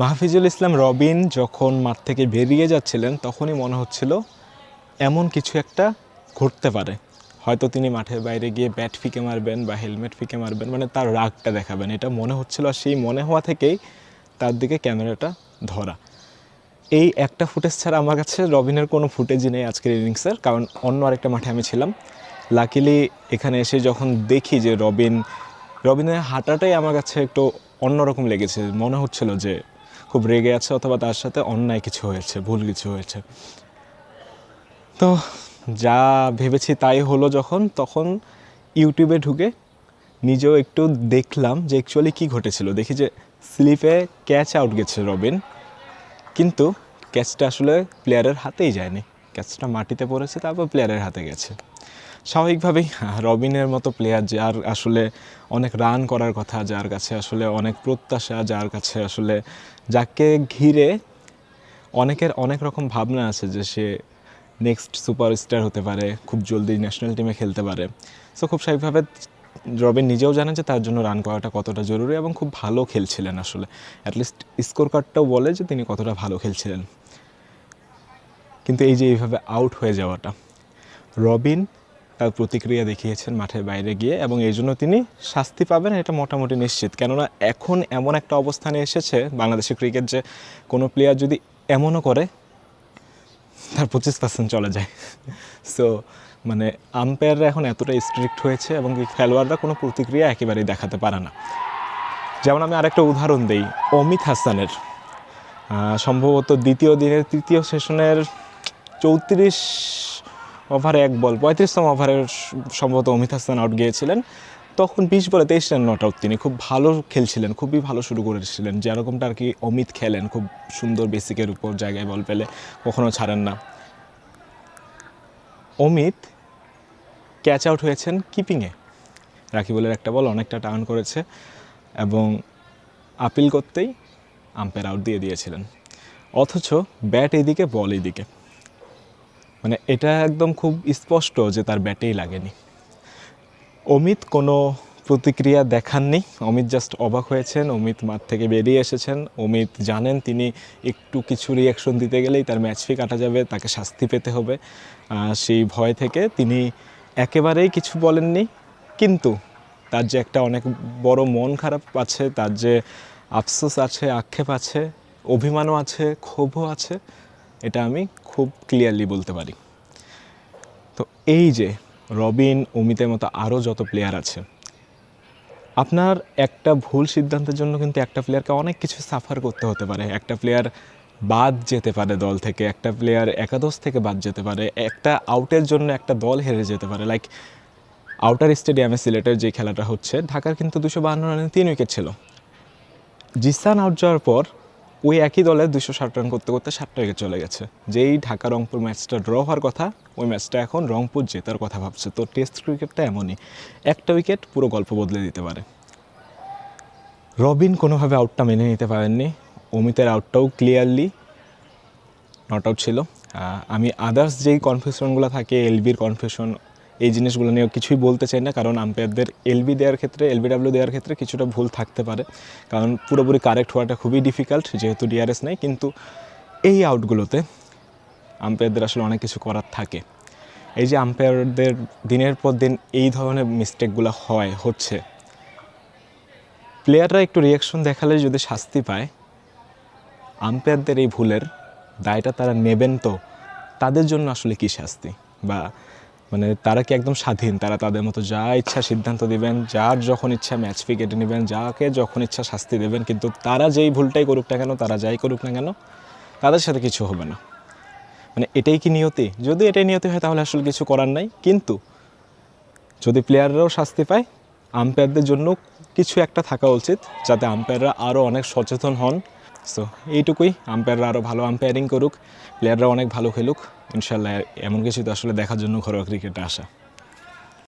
মাহফিজুল ইসলাম রবিন যখন মাঠ থেকে বেরিয়ে যাচ্ছিলেন তখনই মনে হচ্ছিল এমন কিছু একটা ঘটতে পারে। হয়তো তিনি মাঠের বাইরে গিয়ে ব্যাট ফিকে মারবেন বা হেলমেট ফিকে মারবেন, মানে তার রাগটা দেখাবেন, এটা মনে হচ্ছিল। আর সেই মনে হওয়া থেকেই তার দিকে ক্যামেরাটা ধরা। এই একটা ফুটেজ ছাড়া আমার কাছে রবিনের কোনো ফুটেজই নেই আজকের ইনিংসের, কারণ অন্য আরেকটা মাঠে আমি ছিলাম। লাকিলি এখানে এসে যখন দেখি যে রবিনের হাঁটাটাই আমার কাছে একটু অন্যরকম লেগেছে। মনে হচ্ছিল যে খুব রেগে আছে অথবা তার সাথে অন্যায় কিছু হয়েছে, ভুল কিছু হয়েছে। তো যা ভেবেছি তাই হলো। তখন ইউটিউবে ঢুকে নিজেও একটু দেখলাম যে অ্যাকচুয়ালি কী ঘটেছিল। দেখি যে স্লিপে ক্যাচ আউট গেছে রবিন, কিন্তু ক্যাচটা আসলে প্লেয়ারের হাতেই যায়নি, ক্যাচটা মাটিতে পড়েছে, তারপর প্লেয়ারের হাতে গেছে। স্বাভাবিকভাবেই রবিনের মতো প্লেয়ার, যার আসলে অনেক রান করার কথা, যার কাছে আসলে অনেক প্রত্যাশা, যার কাছে আসলে যাকে ঘিরে অনেকের অনেক রকম ভাবনা আছে যে সে নেক্সট সুপারস্টার হতে পারে, খুব জলদি ন্যাশনাল টিমে খেলতে পারে। সো খুব স্বাভাবিকভাবে রবিন নিজেও জানেন যে তার জন্য রান করাটা কতটা জরুরি, এবং খুব ভালো খেলছিলেন আসলে। অ্যাটলিস্ট স্কোর কার্ডটাও বলে যে তিনি কতটা ভালো খেলছিলেন। কিন্তু এই যে এইভাবে আউট হয়ে যাওয়াটা, রবিন তার প্রতিক্রিয়া দেখিয়েছেন মাঠের বাইরে গিয়ে, এবং এই জন্য তিনি শাস্তি পাবেন এটা মোটামুটি নিশ্চিত। কেননা এখন এমন একটা অবস্থানে এসেছে বাংলাদেশের ক্রিকেট যে কোনো প্লেয়ার যদি এমনও করে তার 25% চলে যায়। সো মানে আম্পায়াররা এখন এতটা স্ট্রিক্ট হয়েছে, এবং খেলোয়াড়রা কোনো প্রতিক্রিয়া একেবারেই দেখাতে পারে না। যেমন আমি আরেকটা উদাহরণ দিই, অমিত হাসানের সম্ভবত দ্বিতীয় দিনের তৃতীয় সেশনের 34 ওভারে 1 বল 35তম ওভারের সম্ভবত অমিত হাসান আউট গিয়েছিলেন। তখন 20 বলে 23 রান নট আউট। তিনি খুব ভালো খেলছিলেন, খুবই ভালো শুরু করেছিলেন, যেরকমটা আর কি অমিত খেলেন, খুব সুন্দর বেসিকের উপর জায়গায় বল পেলে কখনো ছাড়েন না। অমিত ক্যাচ আউট হয়েছেন কিপিংয়ে, রাকিবুলের একটা বল অনেকটা টার্ন করেছে, এবং আপিল করতেই আম্পায়ার আউট দিয়ে দিয়েছিলেন। অথচ ব্যাট এইদিকে, বল এইদিকে, মানে এটা একদম খুব স্পষ্ট যে তার ব্যাটেই লাগেনি। অমিত কোনো প্রতিক্রিয়া দেখাননি, অমিত জাস্ট অবাক হয়েছেন। অমিত মাঠ থেকে বেরিয়ে এসেছেন। অমিত জানেন তিনি একটু কিছু রিয়াকশন দিতে গেলেই তার ম্যাচ ফি কাটা যাবে, তাকে শাস্তি পেতে হবে। সেই ভয় থেকে তিনি একেবারেই কিছু বলেননি। কিন্তু তার যে একটা অনেক বড় মন খারাপ আছে, তার যে আফসোস আছে, আক্ষেপ আছে, অভিমানও আছে, ক্ষোভও আছে, এটা আমি খুব ক্লিয়ারলি বলতে পারি। তো এই যে রবিন, অমিতের মতো আরও যত প্লেয়ার আছে, আপনার একটা ভুল সিদ্ধান্তের জন্য কিন্তু একটা প্লেয়ারকে অনেক কিছু সাফার করতে হতে পারে। একটা প্লেয়ার বাদ যেতে পারে দল থেকে, একটা প্লেয়ার একাদশ থেকে বাদ যেতে পারে, একটা আউটের জন্য একটা দল হেরে যেতে পারে। লাইক আউটার স্টেডিয়ামে সিলেটের যে খেলাটা হচ্ছে, ঢাকার কিন্তু 252 রানে 3 উইকেট ছিল। জিসান আউট যাওয়ার পর ওই একই দলে 260 রান করতে করতে 7টা উইকেট চলে গেছে। যেই ঢাকা রংপুর ম্যাচটা ড্র হওয়ার কথা, ওই ম্যাচটা এখন রংপুর জেতার কথা ভাবছে। তো টেস্ট ক্রিকেটটা এমনই, একটা উইকেট পুরো গল্প বদলে দিতে পারে। রবিন কোনোভাবে আউটটা মেনে নিতে পারেননি। অমিতের আউটটাও ক্লিয়ারলি নট আউট ছিল। আমি আদার্স যেই কনফিউশনগুলো থাকে, এলবির কনফিউশন, এই জিনিসগুলো নিয়ে কিছুই বলতে চাই না, কারণ আম্পায়ারদের এলবিডাব্লিউ দেওয়ার ক্ষেত্রে কিছুটা ভুল থাকতে পারে, কারণ পুরোপুরি কারেক্ট হওয়াটা খুবই ডিফিকাল্ট, যেহেতু ডিআরএস নেই। কিন্তু এই আউটগুলোতে আম্পায়ারদের আসলে অনেক কিছু করার থাকে। এই যে আম্পায়ারদের দিনের পর দিন এই ধরনের মিস্টেকগুলো হচ্ছে, প্লেয়াররা একটু রিয়াকশন দেখালে যদি শাস্তি পায়, আম্পায়ারদের এই ভুলের দায়টা তারা নেবেন। তো তাদের জন্য আসলে কি শাস্তি, বা মানে তারা কি একদম স্বাধীন, তারা তাদের মতো যা ইচ্ছা সিদ্ধান্ত দিবেন, যার যখন ইচ্ছা ম্যাচ ফি কেটে নেবেন, যাকে যখন ইচ্ছা শাস্তি দেবেন, কিন্তু তারা যেই ভুলটাই করুক না কেন, তারা যাই করুক না কেন, তাদের সাথে কিছু হবে না? মানে এটাই কি নিয়তি? যদি এটাই নিয়তি হয় তাহলে আসলে কিছু করার নাই। কিন্তু যদি প্লেয়াররাও শাস্তি পায়, আম্পায়ারদের জন্য কিছু একটা থাকা উচিত, যাতে আম্পায়াররা আরও অনেক সচেতন হন। সো এইটুকুই, আম্পায়াররা আরও ভালো আম্পায়ারিং করুক, প্লেয়াররা অনেক ভালো খেলুক ইনশাল্লাহ। এমন কিছু তো আসলে দেখার জন্য ঘরোয়া ক্রিকেটে আসা।